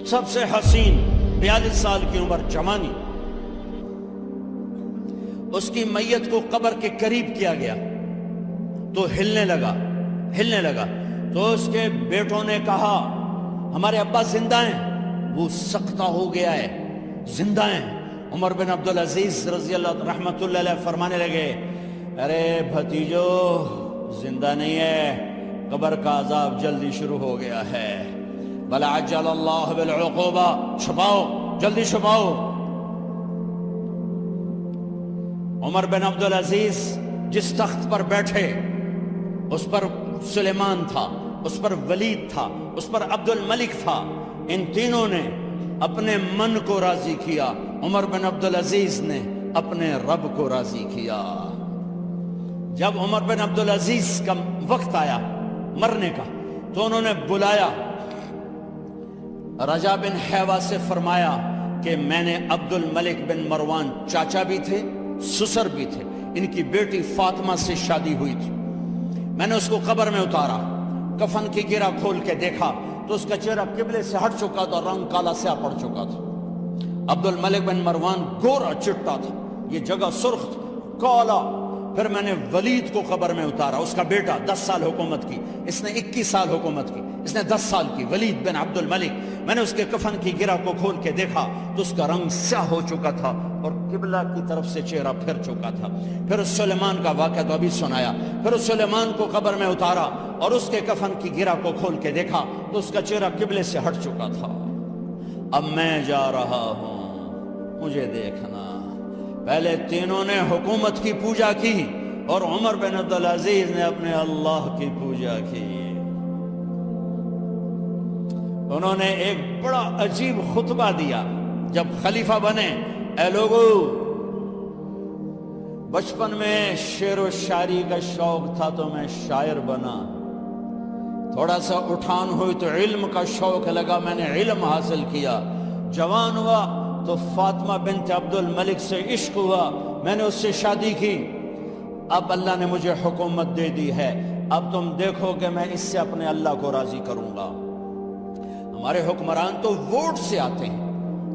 سب سے حسین 42 سال کی عمر جوانی، اس کی میت کو قبر کے قریب کیا گیا تو ہلنے لگا تو اس کے بیٹوں نے کہا ہمارے ابا زندہ ہیں، وہ سکتہ ہو گیا ہے، زندہ ہیں۔ عمر بن عبدالعزیز رضی اللہ رحمت اللہ علیہ فرمانے لگے ارے بھتیجو زندہ نہیں ہے، قبر کا عذاب جلدی شروع ہو گیا ہے، بل عجل اللہ بالعقوبہ، چھپاؤ جلدی چھپاؤ۔ عمر بن عبدالعزیز جس تخت پر بیٹھے اس پر سلیمان تھا، اس پر ولید تھا، اس پر عبد الملک تھا، ان تینوں نے اپنے من کو راضی کیا، عمر بن عبدالعزیز نے اپنے رب کو راضی کیا۔ جب عمر بن عبدالعزیز کا وقت آیا مرنے کا تو انہوں نے بلایا رجا بن حیوہ سے، فرمایا کہ میں نے عبد الملک بن مروان چاچا بھی تھے سسر بھی تھے، ان کی بیٹی فاطمہ سے شادی ہوئی تھی، میں نے اس کو قبر میں اتارا، کفن کی گرہ کھول کے دیکھا تو اس کا چہرہ قبلے سے ہٹ چکا تھا، رنگ کالا سیاہ پڑ چکا تھا۔ عبد الملک بن مروان گورا چٹا تھا، یہ جگہ سرخ تھی، کالا۔ پھر میں نے ولید کو قبر میں اتارا، اس کا بیٹا 10 سال حکومت کی، اس نے 21 سال حکومت کی، اس نے 10 سال کی، ولید بن عبد الملک۔ میں نے اس کے کفن کی گرہ کو کھول کے دیکھا تو اس کا رنگ سیاہ ہو چکا تھا اور قبلہ کی طرف سے چہرہ پھر چکا تھا۔ پھر اس سلیمان کا واقعہ تو ابھی سنایا، پھر اس سلیمان کو قبر میں اتارا اور اس کے کفن کی گرہ کو کھول کے دیکھا تو اس کا چہرہ قبلے سے ہٹ چکا تھا۔ اب میں جا رہا ہوں، مجھے دیکھنا۔ پہلے تینوں نے حکومت کی پوجا کی اور عمر بن عبدالعزیز نے اپنے اللہ کی پوجا کی۔ انہوں نے ایک بڑا عجیب خطبہ دیا جب خلیفہ بنے، اے لوگو بچپن میں شعر و شاعری کا شوق تھا تو میں شاعر بنا، تھوڑا سا اٹھان ہوئی تو علم کا شوق لگا، میں نے علم حاصل کیا، جوان ہوا تو فاطمہ بنت عبد الملک سے عشق ہوا، میں نے اس سے شادی کی، اب اللہ نے مجھے حکومت دے دی ہے، اب تم دیکھو کہ میں اس سے اپنے اللہ کو راضی کروں گا۔ ہمارے حکمران تو ووٹ سے آتے ہیں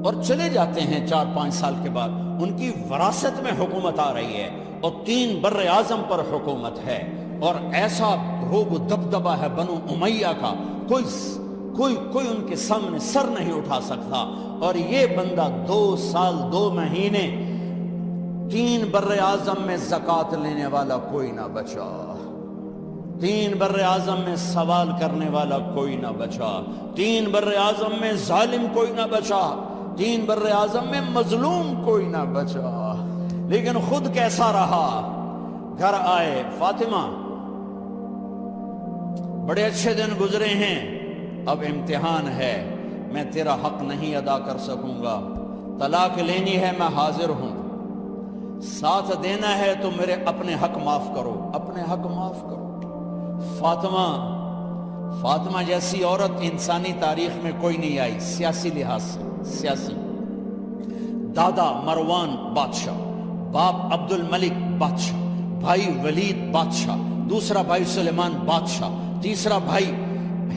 اور چلے جاتے ہیں 4-5 سال کے بعد، ان کی وراثت میں حکومت آ رہی ہے اور 3 بر اعظم پر حکومت ہے اور ایسا رعب و دبدبہ ہے بنو امیہ کا، کوئی ان کے سامنے سر نہیں اٹھا سکتا، اور یہ بندہ 2 سال 2 مہینے 3 بر اعظم میں زکوٰۃ لینے والا کوئی نہ بچا، 3 بر اعظم میں سوال کرنے والا کوئی نہ بچا، 3 بر اعظم میں ظالم کوئی نہ بچا، 3 بر اعظم میں مظلوم کوئی نہ بچا، لیکن خود کیسا رہا؟ گھر آئے، فاطمہ بڑے اچھے دن گزرے ہیں، اب امتحان ہے، میں تیرا حق نہیں ادا کر سکوں گا، طلاق لینی ہے میں حاضر ہوں، ساتھ دینا ہے تو میرے اپنے حق معاف کرو، اپنے حق معاف کرو۔ فاطمہ جیسی عورت انسانی تاریخ میں کوئی نہیں آئی، سیاسی لحاظ سے، سیاسی، دادا مروان بادشاہ، باپ عبد الملک بادشاہ، بھائی ولید بادشاہ، دوسرا بھائی سلیمان بادشاہ، تیسرا بھائی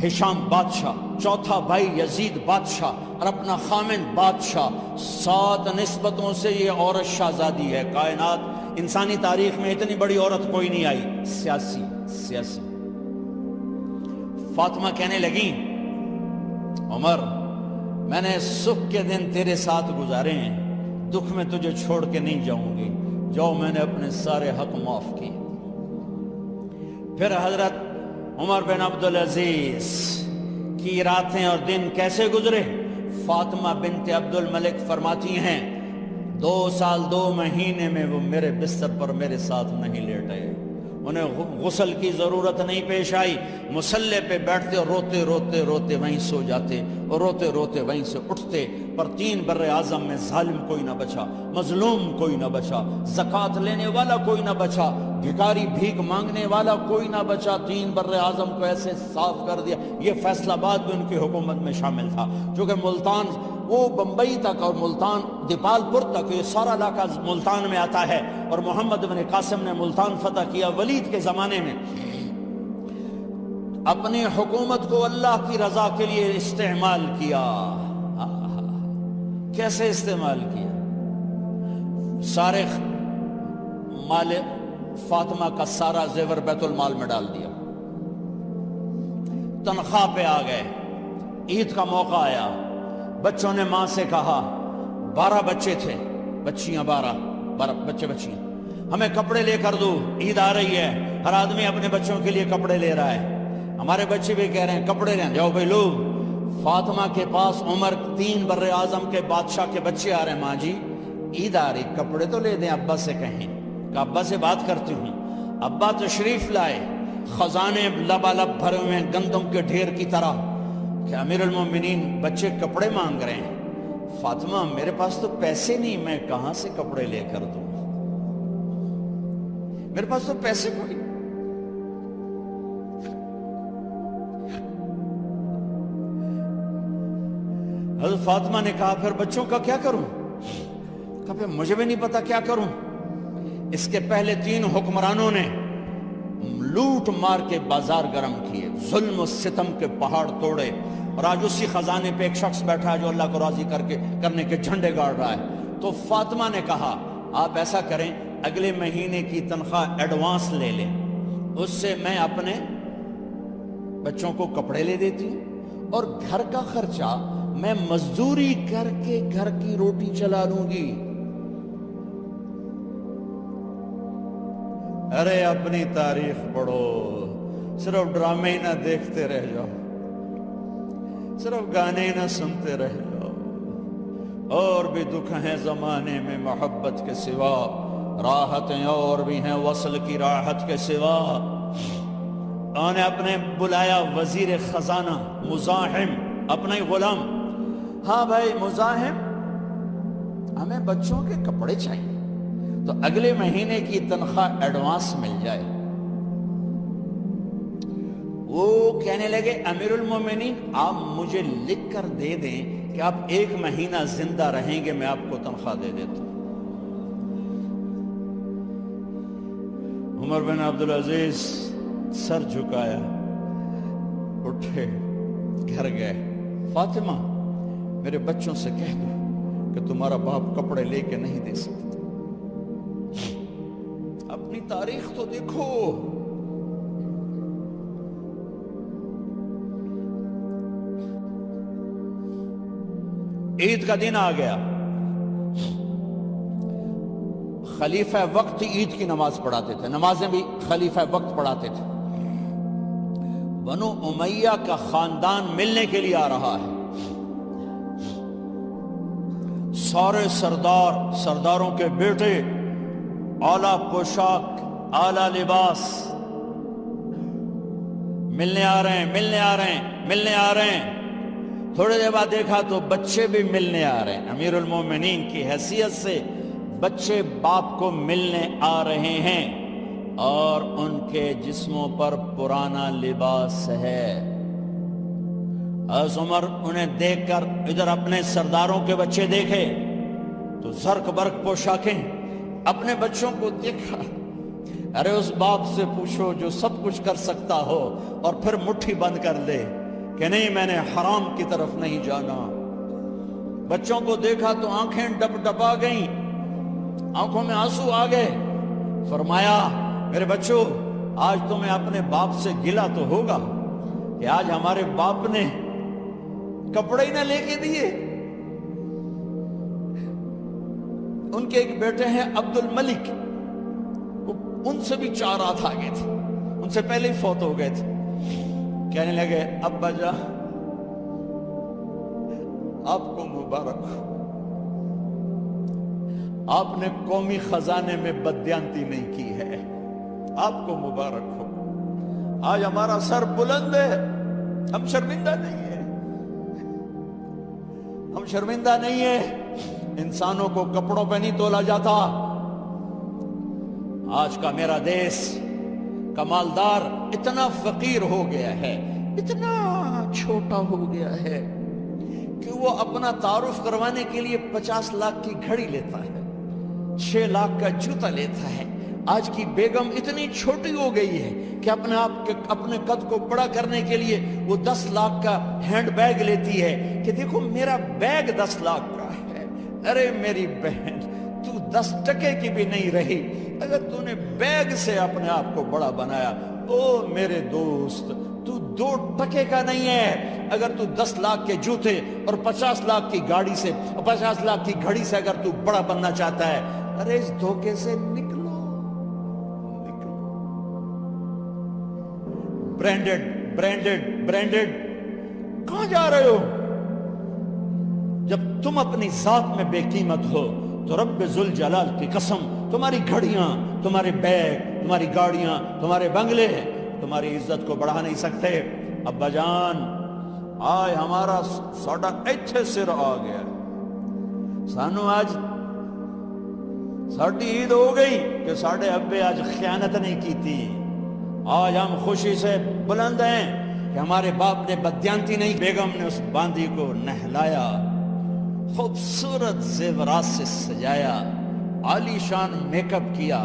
ہشام بادشاہ، چوتھا بھائی یزید بادشاہ اور اپنا خامن بادشاہ، 7 نسبتوں سے یہ عورت شہزادی ہے۔ کائنات انسانی تاریخ میں اتنی بڑی عورت کوئی نہیں آئی، سیاسی۔ فاطمہ کہنے لگی عمر میں نے سکھ کے دن تیرے ساتھ گزارے ہیں، دکھ میں تجھے چھوڑ کے نہیں جاؤں گی، جاؤ میں نے اپنے سارے حق معاف کیے۔ پھر حضرت عمر بن عبدالعزیز کی راتیں اور دن کیسے گزرے؟ فاطمہ بنت عبد الملک فرماتی ہیں 2 سال 2 مہینے میں وہ میرے بستر پر میرے ساتھ نہیں لیٹے، انہیں غسل کی ضرورت نہیں پیش آئی، مصلے پہ بیٹھتے اور روتے روتے روتے وہیں سو جاتے اور روتے روتے وہیں سے اٹھتے، پر 3 بر اعظم میں ظالم کوئی نہ بچا، مظلوم کوئی نہ بچا، زکوٰۃ لینے والا کوئی نہ بچا، بھکاری بھیک مانگنے والا کوئی نہ بچا، 3 بر اعظم کو ایسے صاف کر دیا۔ یہ فیصل آباد بھی ان کی حکومت میں شامل تھا، چونکہ ملتان وہ بمبئی تک اور ملتان دیپال پور تک یہ سارا علاقہ ملتان میں آتا ہے، اور محمد بن قاسم نے ملتان فتح کیا ولید کے زمانے میں۔ اپنی حکومت کو اللہ کی رضا کے لیے استعمال کیا. کیسے استعمال کیا؟ سارے مال فاطمہ کا سارا زیور بیت المال میں ڈال دیا. تنخواہ پہ آ گئے. عید کا موقع آیا. بچوں نے ماں سے کہا 12 بچے تھے, بچیاں 12 بچے بچیاں, ہمیں کپڑے لے کر دو, عید آ رہی ہے, ہر آدمی اپنے بچوں کے لیے کپڑے لے رہا ہے. ہمارے بچے بھی کہہ رہے ہیں کپڑے لیں. جاؤ بھائی لو. فاطمہ کے پاس عمر 3 بر اعظم کے بادشاہ کے بچے آ رہے ہیں. ماں جی عید آ رہی, کپڑے تو لے دیں. ابا سے کہیں کہ ابا سے بات کرتی ہوں. ابا تشریف لائے, خزانے لبالب بھرے ہوئے ہیں گندم کے ڈھیر کی طرح, کہ امیر المومنین بچے کپڑے مانگ رہے ہیں. فاطمہ میرے پاس تو پیسے نہیں, میں کہاں سے کپڑے لے کر دوں, میرے پاس تو پیسے کوئی. حضرت فاطمہ نے کہا پھر بچوں کا کیا کروں؟ کہا پھر مجھے بھی نہیں پتا کیا کروں. اس کے پہلے 3 حکمرانوں نے لوٹ مار کے بازار گرم کیے, ظلم و ستم کے پہاڑ توڑے, اور آج اسی خزانے پہ ایک شخص بیٹھا ہے جو اللہ کو راضی کرنے کے جھنڈے گاڑ رہا ہے. تو فاطمہ نے کہا آپ ایسا کریں, اگلے مہینے کی تنخواہ ایڈوانس لے لیں, اس سے میں اپنے بچوں کو کپڑے لے دیتی ہوں, اور گھر کا خرچہ میں مزدوری کر کے گھر کی روٹی چلا لوں گی. ارے اپنی تاریخ پڑھو, صرف ڈرامے ہی نہ دیکھتے رہ جاؤ, صرف گانے ہی نہ سنتے رہ جاؤ. اور بھی دکھ ہیں زمانے میں محبت کے سوا, راحتیں اور بھی ہیں وصل کی راحت کے سوا. انہوں نے اپنے بلایا وزیر خزانہ مزاحم, اپنا ہی غلام. ہاں بھائی مزاحم, ہمیں بچوں کے کپڑے چاہیے, تو اگلے مہینے کی تنخواہ ایڈوانس مل جائے. وہ کہنے لگے امیر المومنین آپ مجھے لکھ کر دے دیں کہ آپ 1 مہینہ زندہ رہیں گے, میں آپ کو تنخواہ دے دیتا ہوں. عمر بن عبدالعزیز سر جھکایا, اٹھے, گھر گئے. فاطمہ میرے بچوں سے کہہ دو کہ تمہارا باپ کپڑے لے کے نہیں دے سکتا. اپنی تاریخ تو دیکھو. عید کا دن آ گیا. خلیفہ وقت عید کی نماز پڑھاتے تھے, نمازیں بھی خلیفہ وقت پڑھاتے تھے. بنو امیہ کا خاندان ملنے کے لیے آ رہا ہے. سارے سرداروں کے بیٹے اعلیٰ پوشاک, اعلیٰ لباس, ملنے آ رہے ہیں. تھوڑے دیر بعد دیکھا تو بچے بھی ملنے آ رہے ہیں. امیر المومنین کی حیثیت سے بچے باپ کو ملنے آ رہے ہیں, اور ان کے جسموں پر پرانا لباس ہے. حضرت عمر انہیں دیکھ کر ادھر اپنے سرداروں کے بچے دیکھے تو زرق برق پوشاکیں, اپنے بچوں کو دیکھا. ارے اس باپ سے پوچھو جو سب کچھ کر سکتا ہو اور پھر مٹھی بند کر لے کہ نہیں میں نے حرام کی طرف نہیں جانا. بچوں کو دیکھا تو آنکھیں ڈب ڈبا گئیں, آنکھوں میں آنسو آ گئے. فرمایا میرے بچوں آج تمہیں اپنے باپ سے گلہ تو ہوگا کہ آج ہمارے باپ نے کپڑے ہی نہ لے کے دیے. ان کے ایک بیٹے ہیں عبد الملک, ان سے بھی 4 ہاتھ آگے تھے, ان سے پہلے ہی فوت ہو گئے تھے. کہنے لگے ابا جان آپ کو مبارک ہو, آپ نے قومی خزانے میں بددیانتی نہیں کی ہے, آپ کو مبارک ہو. آج ہمارا سر بلند ہے, ہم شرمندہ نہیں ہیں, ہم شرمندہ نہیں ہیں. انسانوں کو کپڑوں پہ نہیں تولا جاتا. آج کا میرا دیس کا مالدار اتنا فقیر ہو گیا ہے, اتنا چھوٹا ہو گیا ہے کہ وہ اپنا تعارف کروانے کے لیے 50 لاکھ کی گھڑی لیتا ہے, 6 لاکھ کا جوتا لیتا ہے, آج کی بیگم اتنی چھوٹی ہو گئی ہے کہ اپنے قد کو بڑا کرنے کے لیے وہ 10 لاکھ کا ہینڈ بیگ لیتی ہے کہ دیکھو میرا بیگ 10 لاکھ کا ہے. ارے میری بہن، تو 10 ٹکے کی بھی نہیں رہی اگر تو نے بیگ سے اپنے آپ کو بڑا بنایا. او میرے دوست، تو 2 ٹکے کا نہیں ہے. اگر تو 10 لاکھ کے جوتے اور 50 لاکھ کی گاڑی سے، 50 لاکھ کی گھڑی سے اگر تو بڑا بننا چاہتا ہے، ارے اس دھوکے سے نکلو. برینڈڈ کہاں جا رہے ہو؟ جب تم اپنی ذات میں بے قیمت ہو تو رب ذوالجلال کی قسم، تمہاری گھڑیاں، تمہارے بیگ، تمہاری گاڑیاں، تمہارے بنگلے تمہاری عزت کو بڑھا نہیں سکتے. ابا جان، آج ہمارا ساڈا ایتھے سر آ گیا. سانو آج ساڈی عید ہو گئی کہ ساڈے ابے آج خیانت نہیں کی تھی. آج ہم خوشی سے بلند ہیں کہ ہمارے باپ نے بدیانتی نہیں. بیگم نے اس باندی کو نہلایا، خوبصورت زیورات سے سجایا، عالی شان میک اپ کیا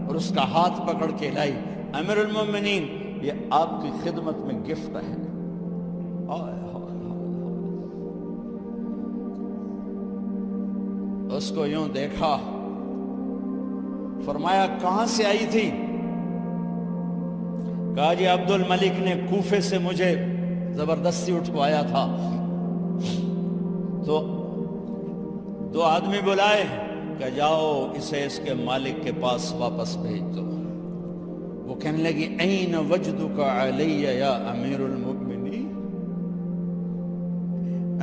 اور اس کا ہاتھ پکڑ کے لائی. امیر المومنین، یہ آپ کی خدمت میں گفٹ ہے. اس کو یوں دیکھا، فرمایا کہاں سے آئی تھی؟ کہا جی عبد الملک نے کوفے سے مجھے زبردستی اٹھوایا تھا. تو 2 آدمی بلائے کہ جاؤ اسے اس کے مالک کے پاس واپس بھیج دو. وہ کہنے لگی این وجدک علی یا امیر المؤمنین.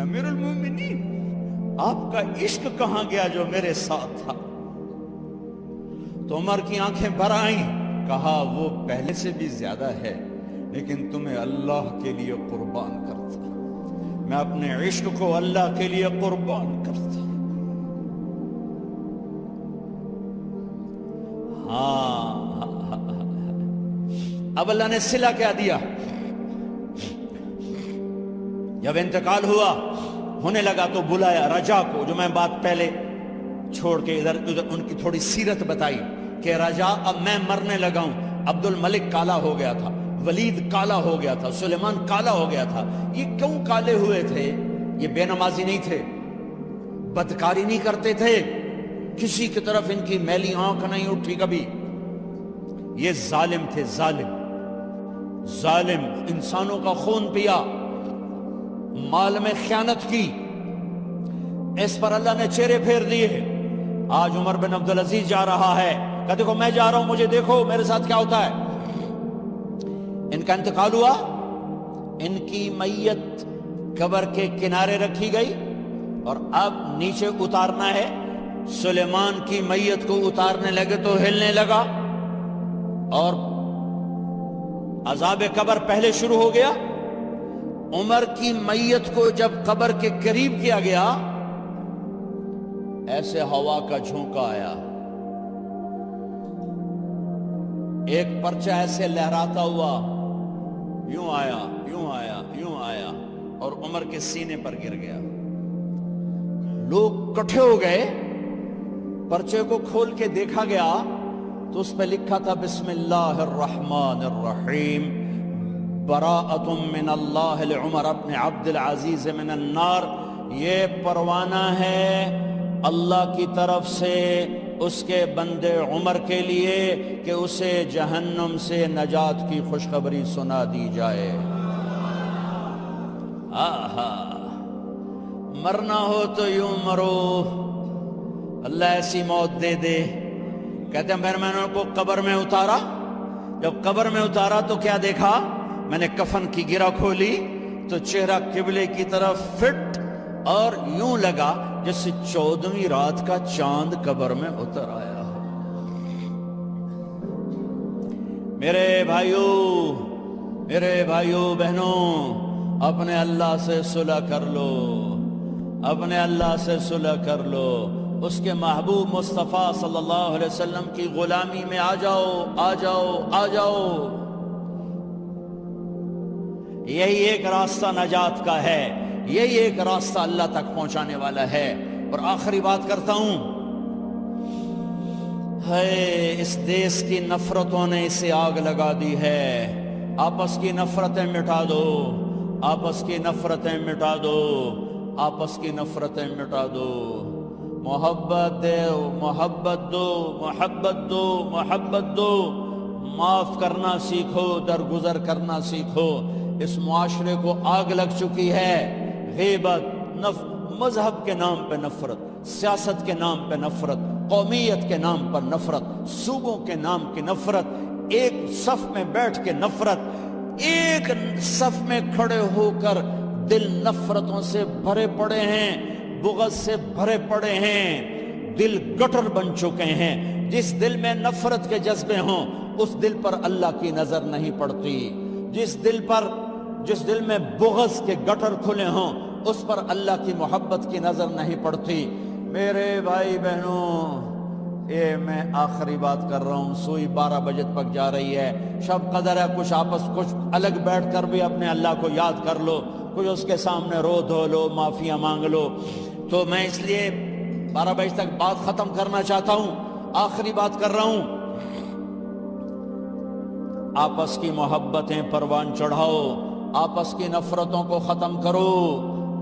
امیر المؤمنین، آپ کا عشق کہاں گیا جو میرے ساتھ تھا؟ تو عمر کی آنکھیں بھر آئیں. کہا وہ پہلے سے بھی زیادہ ہے، لیکن تمہیں اللہ کے لیے قربان کرتا. میں اپنے عشق کو اللہ کے لیے قربان کرتا. اب اللہ نے صلہ کیا دیا. جب انتقال ہوا ہونے لگا تو بلایا رجا کو، جو میں بات پہلے چھوڑ کے ادھر ان کی تھوڑی سیرت بتائی کہ رجا اب میں مرنے لگا ہوں. عبد الملک کالا ہو گیا تھا، ولید کالا ہو گیا تھا، سلیمان کالا ہو گیا تھا. یہ کیوں کالے ہوئے تھے؟ یہ بے نمازی نہیں تھے، بدکاری نہیں کرتے تھے، کسی کی طرف ان کی میلی آنکھ نہیں اٹھی کبھی. یہ ظالم تھے، ظالم انسانوں کا خون پیا، مال میں خیانت کی. اس پر اللہ نے چہرے پھیر دیے. آج عمر بن عبدالعزیز جا رہا ہے کہ دیکھو میں جا رہا ہوں، مجھے دیکھو میرے ساتھ کیا ہوتا ہے. ان کا انتقال ہوا، ان کی میت قبر کے کنارے رکھی گئی اور اب نیچے اتارنا ہے. سلیمان کی میت کو اتارنے لگے تو ہلنے لگا اور عذاب قبر پہلے شروع ہو گیا. عمر کی میت کو جب قبر کے قریب کیا گیا، ایسے ہوا کا جھونکا آیا، ایک پرچہ ایسے لہراتا ہوا یوں آیا، یوں آیا، یوں آیا اور عمر کے سینے پر گر گیا. لوگ کٹھے ہو گئے. پرچے کو کھول کے دیکھا گیا تو اس پہ لکھا تھا بسم اللہ الرحمن الرحیم براءۃ من اللہ لعمر بن عبد العزیز من النار. یہ پروانہ ہے اللہ کی طرف سے اس کے بندے عمر کے لیے کہ اسے جہنم سے نجات کی خوشخبری سنا دی جائے. آہا، مرنا ہو تو یوں مرو، اللہ ایسی موت دے دے. کہتے ہیں پھر میں نے ان کو قبر میں اتارا. جب قبر میں اتارا تو کیا دیکھا؟ میں نے کفن کی گرہ کھولی تو چہرہ قبلے کی طرف فٹ اور یوں لگا جیسے 14ویں رات کا چاند قبر میں اتر آیا. میرے بھائیوں بہنوں، اپنے اللہ سے صلح کر لو، اپنے اللہ سے صلح کر لو. اس کے محبوب مصطفیٰ صلی اللہ علیہ وسلم کی غلامی میں آ جاؤ، آ جاؤ، آ جاؤ. یہی ایک راستہ نجات کا ہے، یہی ایک راستہ اللہ تک پہنچانے والا ہے. اور آخری بات کرتا ہوں، ہے اس دیس کی نفرتوں نے اسے آگ لگا دی ہے. آپس کی نفرتیں مٹا دو, آپس کی نفرتیں مٹا دو, آپس کی نفرتیں مٹا دو. محبت دو, محبت دو, محبت دو, محبت دو. معاف کرنا سیکھو, درگزر کرنا سیکھو. اس معاشرے کو آگ لگ چکی ہے. غیبت, مذہب کے نام پہ نفرت, سیاست کے نام پہ نفرت, قومیت کے نام پر نفرت, صوبوں کے نام کی نفرت, ایک صف میں بیٹھ کے نفرت, ایک صف میں کھڑے ہو کر دل نفرتوں سے بھرے پڑے ہیں, بغض سے بھرے پڑے ہیں, دل گٹر بن چکے ہیں. جس دل میں نفرت کے جذبے ہوں اس دل پر اللہ کی نظر نہیں پڑتی. جس دل میں بغض کے گٹر کھلے ہوں اس پر اللہ کی محبت کی نظر نہیں پڑتی. میرے بھائی بہنوں, یہ میں آخری بات کر رہا ہوں, سوئی 12 بجے تک جا رہی ہے. شب قدر ہے, کچھ الگ بیٹھ کر بھی اپنے اللہ کو یاد کر لو, کچھ اس کے سامنے رو دھو لو, معافیاں مانگ لو. تو میں اس لیے 12 بجے تک بات ختم کرنا چاہتا ہوں, آخری بات کر رہا ہوں. آپس کی محبتیں پروان چڑھاؤ, آپس کی نفرتوں کو ختم کرو,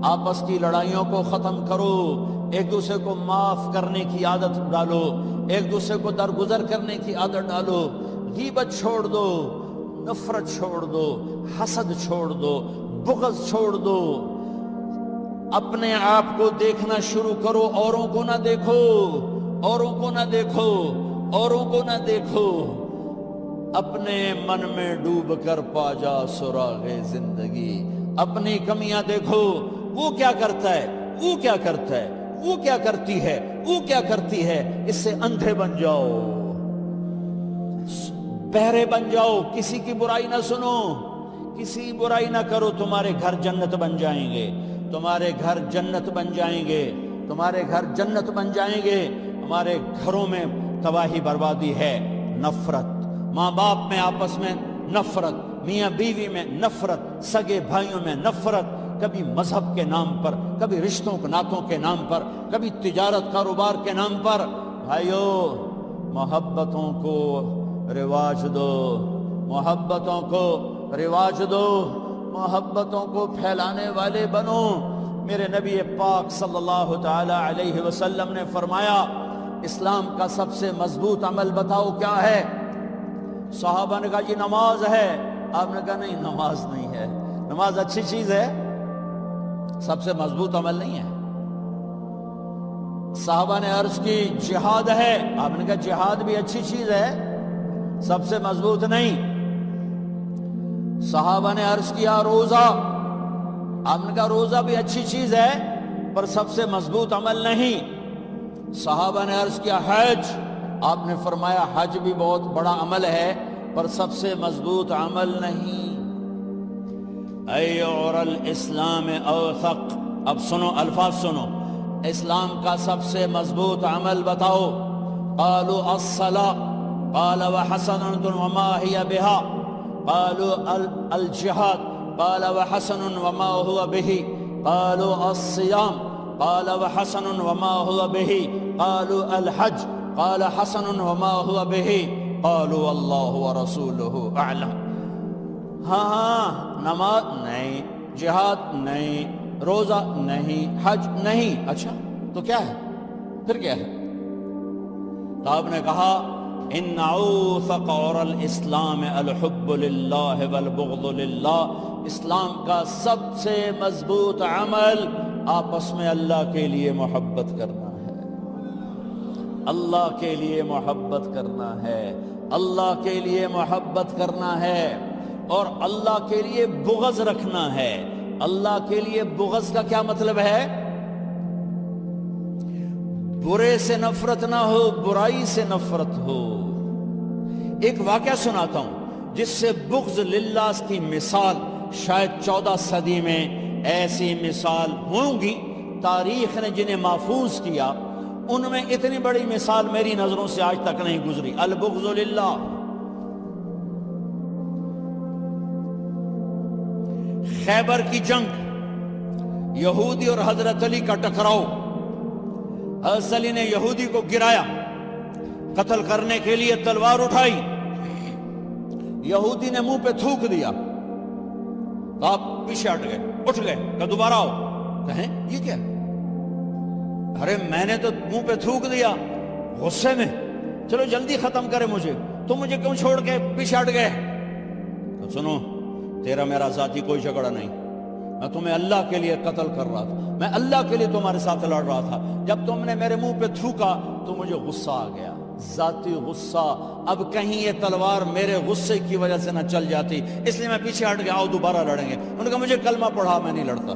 آپس کی لڑائیوں کو ختم کرو, ایک دوسرے کو معاف کرنے کی عادت ڈالو, ایک دوسرے کو درگزر کرنے کی عادت ڈالو. غیبت چھوڑ دو, نفرت چھوڑ دو, حسد چھوڑ دو, بغض چھوڑ دو. اپنے آپ کو دیکھنا شروع کرو, اوروں کو نہ دیکھو, اوروں کو نہ دیکھو, اوروں کو نہ دیکھو. اپنے من میں ڈوب کر پا جا سراغ زندگی. اپنی کمیاں دیکھو, وہ کیا کرتا ہے, وہ کیا کرتا ہے, وہ کیا کرتی ہے, وہ کیا کرتی ہے. اس سے اندھے بن جاؤ, بہرے بن جاؤ, کسی کی برائی نہ سنو, کسی برائی نہ کرو. تمہارے گھر جنت بن جائیں گے, تمہارے گھر جنت بن جائیں گے, تمہارے گھر جنت بن جائیں گے. ہمارے گھروں میں تباہی بربادی ہے. نفرت, ماں باپ میں آپس میں نفرت, میاں بیوی میں نفرت, سگے بھائیوں میں نفرت, کبھی مذہب کے نام پر, کبھی رشتوں ناتوں کے نام پر, کبھی تجارت کاروبار کے نام پر. بھائیو, محبتوں کو رواج دو, محبتوں کو رواج دو, محبتوں کو پھیلانے والے بنو. میرے نبی پاک صلی اللہ تعالی علیہ وسلم نے فرمایا, اسلام کا سب سے مضبوط عمل بتاؤ کیا ہے؟ صحابہ نے کہا جی نماز ہے. آپ نے کہا نہیں, نماز نہیں ہے. نماز اچھی چیز ہے, سب سے مضبوط عمل نہیں ہے. صحابہ نے عرض کی جہاد ہے. آپ نے کہا جہاد بھی اچھی چیز ہے, سب سے مضبوط نہیں. صحابہ نے عرض کیا روزہ. آپ نے کہا روزہ بھی اچھی چیز ہے پر سب سے مضبوط عمل نہیں. صحابہ نے عرض کیا حج. آپ نے فرمایا حج بھی بہت بڑا عمل ہے پر سب سے مضبوط عمل نہیں. ایعر الاسلام اوثق. اب سنو, الفاظ سنو. اسلام کا سب سے مضبوط عمل بتاؤ. قالوا الصلاة. قال وحسن وما هي بها. قالوا الجهاد. قال وحسن وما هو به. قالوا الصيام. قال وحسن وما هو به. قالوا الحج. قال حسن وما هو به. قالوا الله ورسوله اعلم. ہاں, نماز نہیں, جہاد نہیں, روزہ نہیں, حج نہیں. اچھا تو کیا ہے, پھر کیا ہے؟ تو آپ نے کہا ان اوثق اور الاسلام الحب للہ والبغض للہ. اسلام کا سب سے مضبوط عمل آپس میں اللہ کے لیے محبت کرنا ہے, اللہ کے لیے محبت کرنا ہے, اللہ کے لیے محبت کرنا ہے, اور اللہ کے لیے بغض رکھنا ہے. اللہ کے لیے بغض کا کیا مطلب ہے؟ برے سے نفرت نہ ہو, برائی سے نفرت ہو. ایک واقعہ سناتا ہوں جس سے بغض للہ کی مثال شاید 14 صدی میں ایسی مثال ہوں گی. تاریخ نے جنہیں محفوظ کیا ان میں اتنی بڑی مثال میری نظروں سے آج تک نہیں گزری. البغض للہ. خیبر کی جنگ, یہودی اور حضرت علی کا ٹکراؤ. حضرت علی نے یہودی کو گرایا, قتل کرنے کے لیے تلوار اٹھائی، یہودی نے منہ پہ تھوک دیا تو آپ پیچھے ہٹ گئے، اٹھ گئے کہ دوبارہ آؤ، کہیں یہ کیا؟ ارے میں نے تو منہ پہ تھوک دیا غصے میں، چلو جلدی ختم کرے مجھے، تو مجھے کیوں چھوڑ کے پیچھے ہٹ گئے؟ تو سنو، تیرا میرا ذاتی کوئی جھگڑا نہیں، میں تمہیں اللہ کے لیے قتل کر رہا تھا، میں اللہ کے لیے تمہارے ساتھ لڑ رہا تھا، جب تم نے میرے منہ پہ تھوکا تو مجھے غصہ آ گیا، ذاتی غصہ، اب کہیں یہ تلوار میرے غصے کی وجہ سے نہ چل جاتی، اس لیے میں پیچھے ہٹ گیا، آؤ دوبارہ لڑیں گے۔ انہوں نے کہا مجھے کلمہ پڑھا، میں نہیں لڑتا۔